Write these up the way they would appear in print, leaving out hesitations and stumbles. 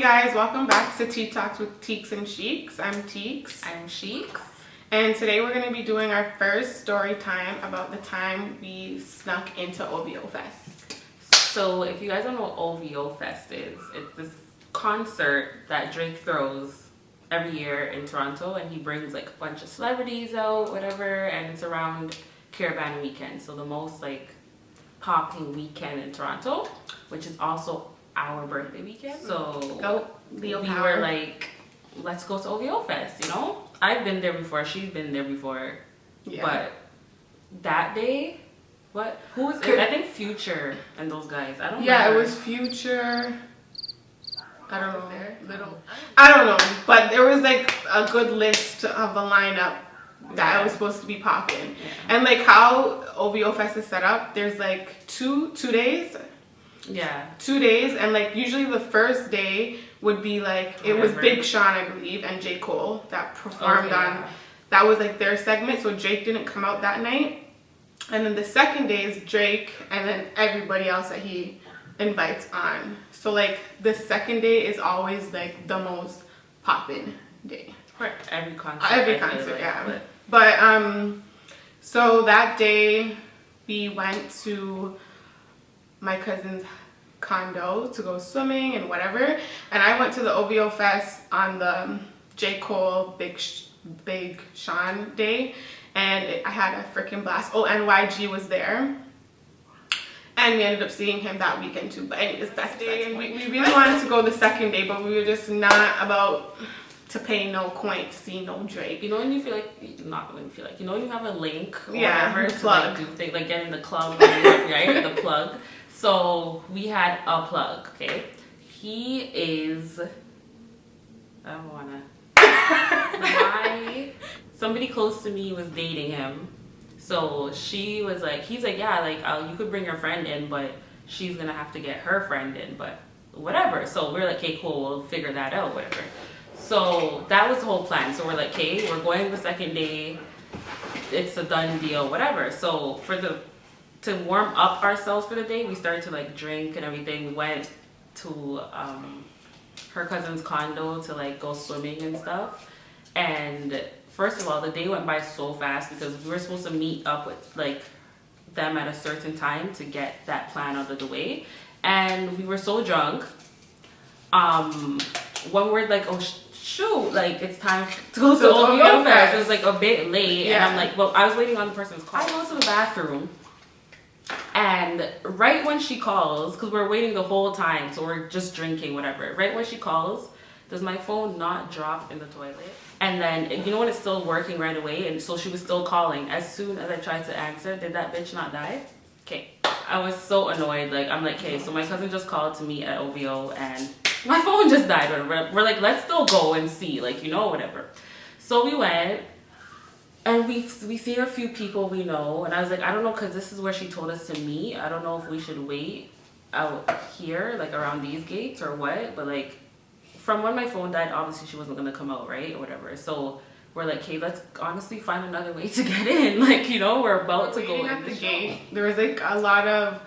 guys, welcome back to Tea Talks with Teeks and Sheiks. I'm Teeks. I'm Sheiks. And today we're going to be doing our first story time about the time we snuck into OVO Fest. So if you guys don't know what OVO Fest is, it's this concert that Drake throws every year in Toronto, and he brings like a bunch of celebrities out, whatever, and it's around Caravan weekend. So the most like popping weekend in Toronto, which is also our birthday weekend. So Go Leo we Power. were like, let's go to OVO Fest, you know? I've been there before, she's been there before. Yeah. But that day, what? Who was it? I think Future and those guys. I don't know. Yeah, it was Future. I don't know. I don't know. But there was like a good list of a lineup that was supposed to be popping. Yeah. And like how OVO Fest is set up, there's like two days. Yeah. 2 days, and like usually the first day would be like it was Big Sean, I believe, and J. Cole that performed on. That was like their segment, so Drake didn't come out that night. And then the second day is Drake, and then everybody else that he invites on. So like the second day is always like the most poppin' day For every concert. every I feel concert. like, Yeah, but so that day we went to my cousin's condo to go swimming and whatever, and I went to the OVO Fest on the J. Cole Big Sean day, and I had a freaking blast. Oh, and YG was there, and we ended up seeing him that weekend too. But anyways, that's day, and we really wanted to go the second day, but we were just not about to pay no coin to see no Drake. You know when you feel like, not when you feel like, you know when you have a link or Yeah, whatever to plug. like do things, like get in the club, right? The plug. So we had a plug, okay? He is, I don't wanna, somebody close to me was dating him. So she was like, he's like, yeah, like you could bring your friend in, but she's gonna have to get her friend in, but whatever. So we're like, okay, cool, we'll figure that out, whatever. So that was the whole plan. So we're like, okay, we're going the second day, it's a done deal, whatever. So to warm up ourselves for the day, we started to like drink and everything. We went to her cousin's condo to like go swimming and stuff. And first of all, the day went by so fast because we were supposed to meet up with like them at a certain time to get that plan out of the way. And we were so drunk. When we're like, oh shoot, like it's time to go to OVO Fest. It was like a bit late, and I'm like, well, I was waiting on the person's call. I go to the bathroom, and right when she calls, because we're waiting the whole time, so we're just drinking, whatever. Right when she calls, does my phone not drop in the toilet? And then, you know when it's still working right away, and so she was still calling. As soon as I tried to answer, did that bitch not die? Okay. I was so annoyed. Like, I'm like, okay, so my cousin just called to me at OVO, and my phone just died. We're like, let's still go and see, like, you know, whatever. So we went, and we see a few people we know, and I was like, I don't know, because this is where she told us to meet. I don't know if we should wait out here, like around these gates or what, but like, from when my phone died, obviously she wasn't going to come out, right, or whatever. So we're like, hey, let's honestly find another way to get in. Like, you know, we're about to go in at the show. gate. There was like a lot of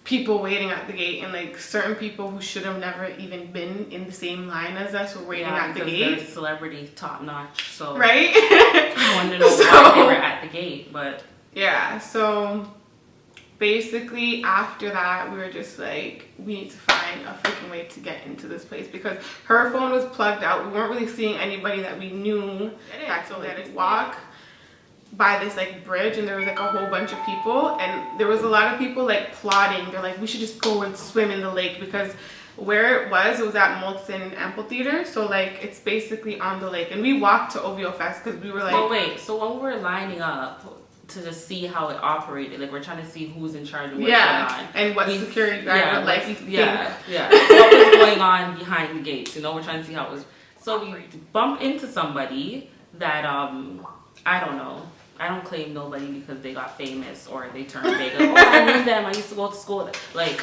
people waiting at the gate, and like certain people who should have never even been in the same line as us were waiting at the gate. They're celebrity top notch, so right. I wanted to know why they were at the gate, but yeah. So basically, after that, we were just like, we need to find a freaking way to get into this place because her phone was plugged out. We weren't really seeing anybody that we knew. So like walk by this like bridge, and there was like a whole bunch of people, and there was a lot of people like plotting. They're like, we should just go and swim in the lake because where it was at Molson Amphitheater, so like it's basically on the lake. And we walked to OVO Fest because we were like, oh wait, so when we were lining up to just see how it operated, like we're trying to see who's in charge of what's going on, and what security guard would like you think. What was going on behind the gates, you know, we're trying to see how it was. So we bump into somebody that I don't know. I don't claim nobody because they got famous or they turned big. Like, oh, I knew them. I used to go to school with them. Like,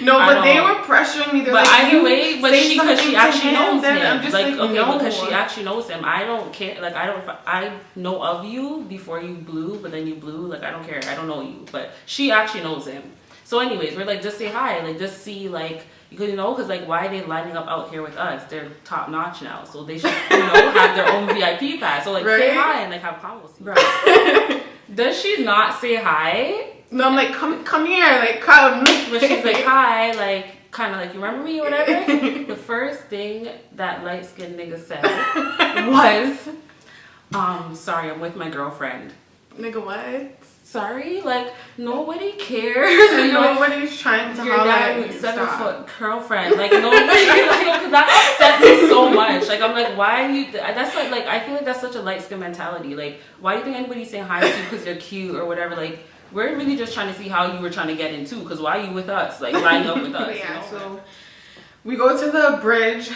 no, but they were pressuring me. They're but like, either way, but because she actually knows him. I'm just like okay, no. because she actually knows him. I don't care. Like, I know of you before you blew, but then you blew. Like, I don't care. I don't know you, but she actually knows him. So anyways, we're like, just say hi, like just see like, because because like, why are they lining up out here with us? They're top notch now, so they should have their own VIP pass. So like, say hi and like have convos. Right. Does she not say hi? No, I'm like, come here, like come. But she's like, hi, like kind of like, you remember me or whatever. The first thing that light skinned nigga said was, sorry, I'm with my girlfriend. Nigga, what? Sorry, like nobody cares. Nobody's trying to your damn 7-foot girlfriend. Like nobody, because that upset me so much. Like I'm like, why are you? That's like I feel like that's such a light skin mentality. Like, why do you think anybody's saying hi to you because they're cute or whatever? Like, we're really just trying to see how you were trying to get in too. Because why are you with us? Like lining up with us. Yeah. So we go to the bridge.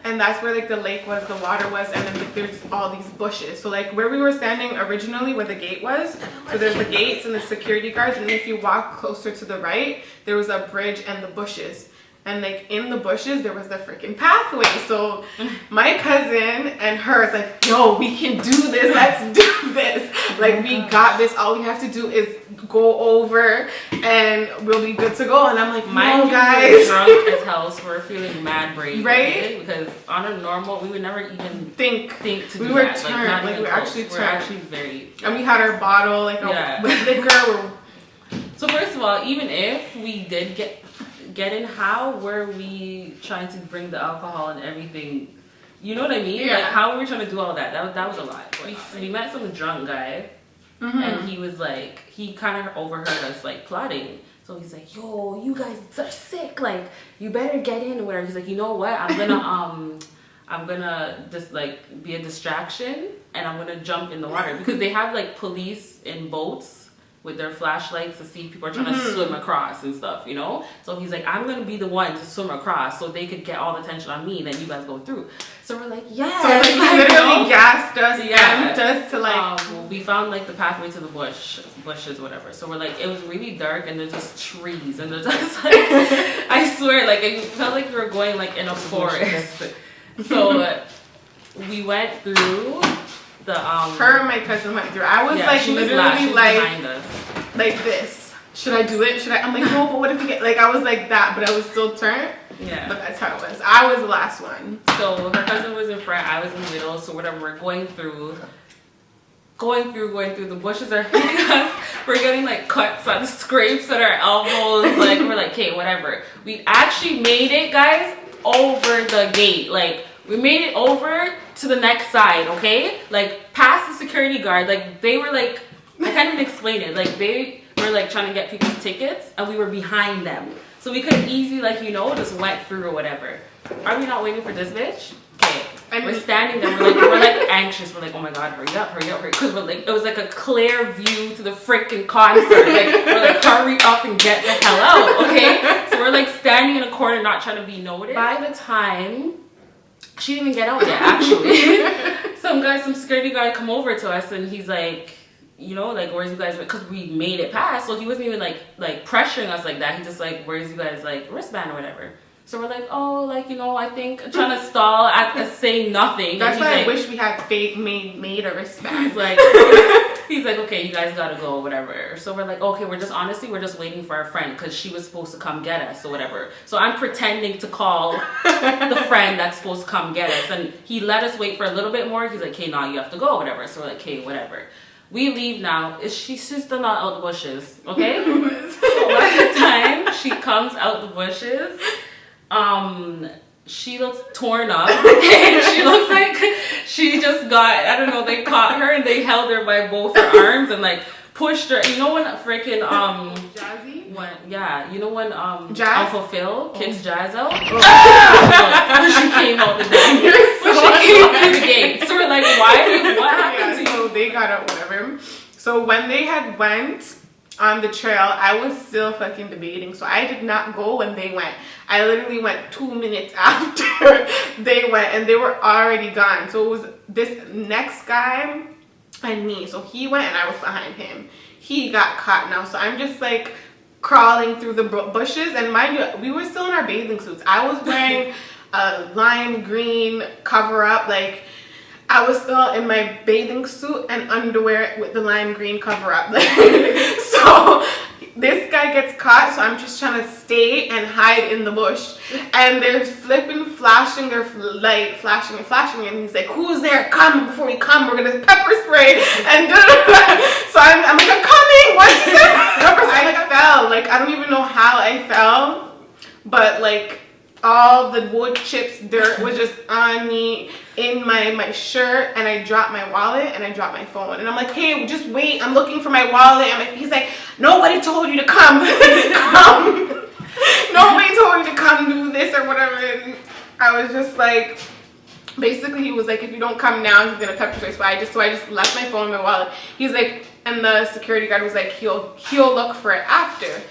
And that's where like the lake was, the water was, and then like, there's all these bushes. So like where we were standing originally, where the gate was, so there's the gates and the security guards, and if you walk closer to the right, there was a bridge and the bushes. And like in the bushes, there was the freaking pathway. So my cousin and her is like, yo, we can do this. Let's do this. Like we got this. All we have to do is go over and we'll be good to go. And I'm like, no, guys. We're drunk as hell, so we're feeling mad brave. Right? Okay? Because on a normal, we would never even think to we do were that. Turned. Like we were actually turned. We're actually very... And we had our bottle, like with liquor. So first of all, even if we did get in, how were we trying to bring the alcohol and everything? You know what I mean? Yeah. Like, how were we trying to do all that? That was a lot. We met some drunk guy, and he was like, he kind of overheard us like plotting. So he's like, yo, you guys are sick. Like, you better get in or whatever. He's like, you know what? I'm gonna just like be a distraction, and I'm gonna jump in the water because they have like police in boats with their flashlights to see if people are trying to swim across and stuff, So he's like, I'm gonna be the one to swim across so they could get all the attention on me, then you guys go through. So we're like, yeah. So like, literally gassed us, amped us to like. We found like the pathway to the bushes, whatever. So we're like, it was really dark and there's just trees and there's just like, I swear, like it felt like we were going like in a forest. So we went through. Her and my cousin went through. I was like literally like this. Should I do it? I'm like, no, but what if we get like I was like that, but I was still turned. Yeah. But that's how it was. I was the last one. So her cousin was in front, I was in the middle, so whatever, we're going through. The bushes are hitting us. We're getting like cuts and scrapes at our elbows. Like we're like, okay, whatever. We actually made it, guys, over the gate. Like we made it over to the next side, okay? Like past the security guard, like they were like, I can't even explain it. Like they were like trying to get people's tickets and we were behind them. So we could easily like, just went through or whatever. Are we not waiting for this bitch? Okay. We're standing there, we're like anxious. We're like, oh my God, hurry up. Because we're like, it was like a clear view to the freaking concert. Like, we're like, hurry up and get the hell out, okay? So we're like standing in a corner, not trying to be noticed. By the time, she didn't even get out yet, actually. Some security guy come over to us and he's like, like, where's you guys, because we made it past. So he wasn't even like pressuring us like that. He just like, where's you guys like wristband or whatever. So we're like, oh, like, I think trying to stall at saying nothing. That's why I wish we had made a wristband. He's like, okay, you guys gotta go, whatever. So we're like, okay, we're just waiting for our friend because she was supposed to come get us or whatever. So I'm pretending to call the friend that's supposed to come get us. And he let us wait for a little bit more. He's like, okay, now you have to go, whatever. So we're like, okay, whatever. We leave now. She's still not out the bushes, okay? So by the time she comes out the bushes, she looks torn up and she looks like she just got, I don't know, they caught her and they held her by both her arms and like pushed her. When freaking Jazzy? When Jazz? Uncle Phil kicks Jazz out? When she came out the gate. She came through the gate. So we're like, what happened to you? So they got out, whatever. So when they had went on the trail, I was still fucking debating. So I did not go when they went. I literally went 2 minutes after they went and they were already gone. So it was this next guy and me. So he went and I was behind him. He got caught now. So I'm just like crawling through the bushes. And mind you, we were still in our bathing suits. I was wearing a lime green cover up. Like I was still in my bathing suit and underwear with the lime green cover up. So this guy gets caught, so I'm just trying to stay and hide in the bush. And they're flipping, flashing their light, flashing and he's like, who's there? Come before we come. We're gonna pepper spray. And so I'm like, I'm coming. What is it? I fell. Like, I don't even know how I fell, but like all the wood chips, dirt was just on me, in my shirt, and I dropped my wallet and I dropped my phone. And I'm like, hey, just wait, I'm looking for my wallet. He's like, nobody told you to come. Come. Nobody told you to come do this or whatever. And I was just like, basically he was like, if you don't come now, he's gonna pepper spray. So I just left my phone and my wallet. He's like, and the security guard was like, he'll look for it after.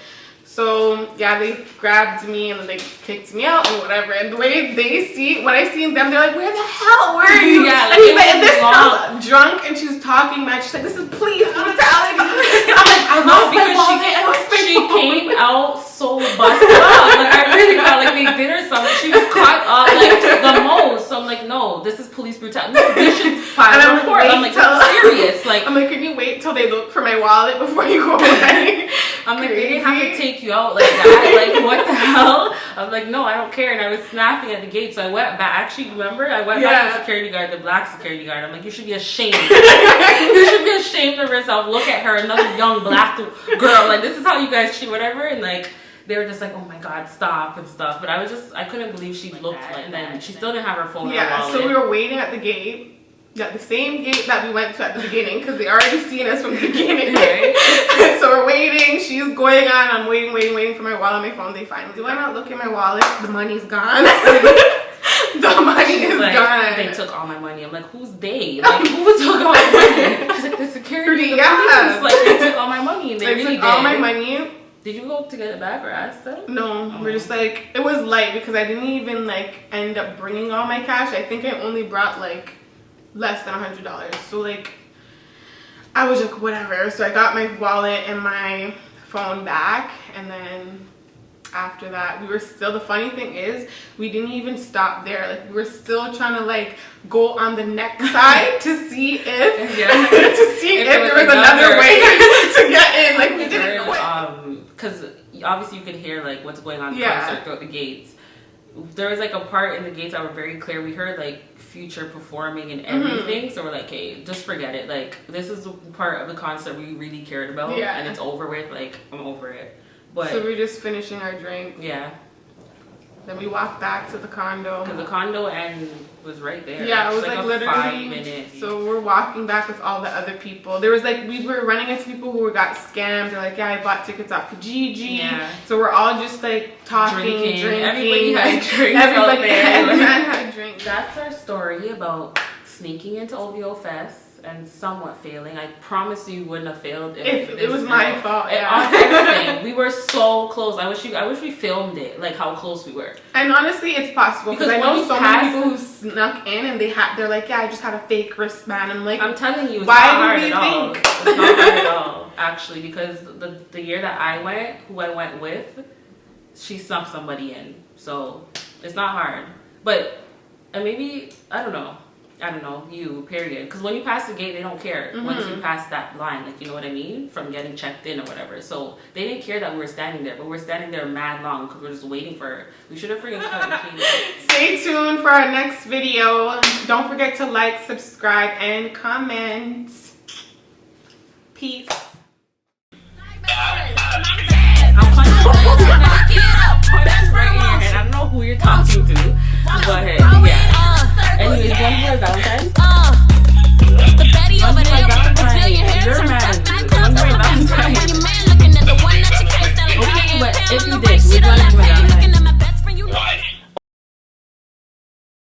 So yeah, they grabbed me and they kicked me out and whatever. And the way they see, when I seen them, they're like, where the hell were you? Yeah, and he's like, and this girl drunk and she's talking mad. She's like, this is police brutality. I'm like, I lost my wallet. She came out so busted up. Like, I really felt like they did her something. She was caught up like the most. So I'm like, no, this is police brutality. No, they should file a report. I'm like, that's serious. Like, I'm like, can you wait till they look for my wallet before you go away? I'm like, they didn't have to take you out like that. Like, what the hell? I'm like, no, I don't care. And I was snapping at the gate, so I went back. Actually, remember? I went back to the security guard, the black security guard. I'm like, you should be ashamed. You should be ashamed of yourself. Look at her, another young black girl. Like, this is how you guys treat whatever. And like, they were just like, oh my God, stop and stuff. But I couldn't believe she looked like, and then she still didn't have her phone. Yeah, so we were waiting at the gate. Yeah, the same gate that we went to at the beginning, because they already seen us from the beginning. Right? So we're waiting. She's going on. I'm waiting for my wallet, my phone. They finally went out, look at my wallet. The money's gone. The money is gone. They took all my money. I'm like, who's they? Like, who took all my money? She's like, the security. Yeah. Like, they took all my money, and they really took all my money. Did you go to get it back or ask them? No, we're just like, it was light because I didn't even like end up bringing all my cash. I think I only brought like less than $100. So like, I was like, whatever. So I got my wallet and my phone back, and then after that, we were still, the funny thing is, we didn't even stop there. Like, we were still trying to like go on the next side to see if if there was another way to get in. Like, we didn't quit. Because obviously you could hear like what's going on in the concert throughout the gates. There was like a part in the gates that were very clear. We heard like Future performing and everything, so we're like, hey, just forget it. Like, this is the part of the concert we really cared about, and it's over with. Like, I'm over it. But so we're just finishing our drink. Yeah. Then we walked back to the condo. Because the condo and was right there. Yeah, it was like literally 5 minutes. So we're walking back with all the other people. There was like, we were running into people who got scammed. They're like, yeah, I bought tickets off Kijiji. Yeah. So we're all just like talking, drinking. Everybody had drinks out there. Everyone had drinks. That's our story about sneaking into OVO Fest and somewhat failing. I promise you wouldn't have failed if it was my fault. On everything. We were so close. I wish we filmed it, like how close we were. And honestly, it's possible because I know so many people who snuck in and they're like, yeah, I just had a fake wristband. I'm like, I'm telling you, it's why not hard do we at all. think? It's not hard at all, actually, because the year that I went, who I went with, she snuck somebody in, so it's not hard. But and maybe I don't know, you, period. Because when you pass the gate, they don't care. Once you pass that line, like, you know what I mean? From getting checked in or whatever. So they didn't care that we were standing there, but we're standing there mad long because we're just waiting for her. We should have freaking cut the Stay tuned for our next video. Don't forget to like, subscribe, and comment. Peace. I'm punching that's right in your head. I don't know who you're talking to, but yeah. Anyways, one more Valentine's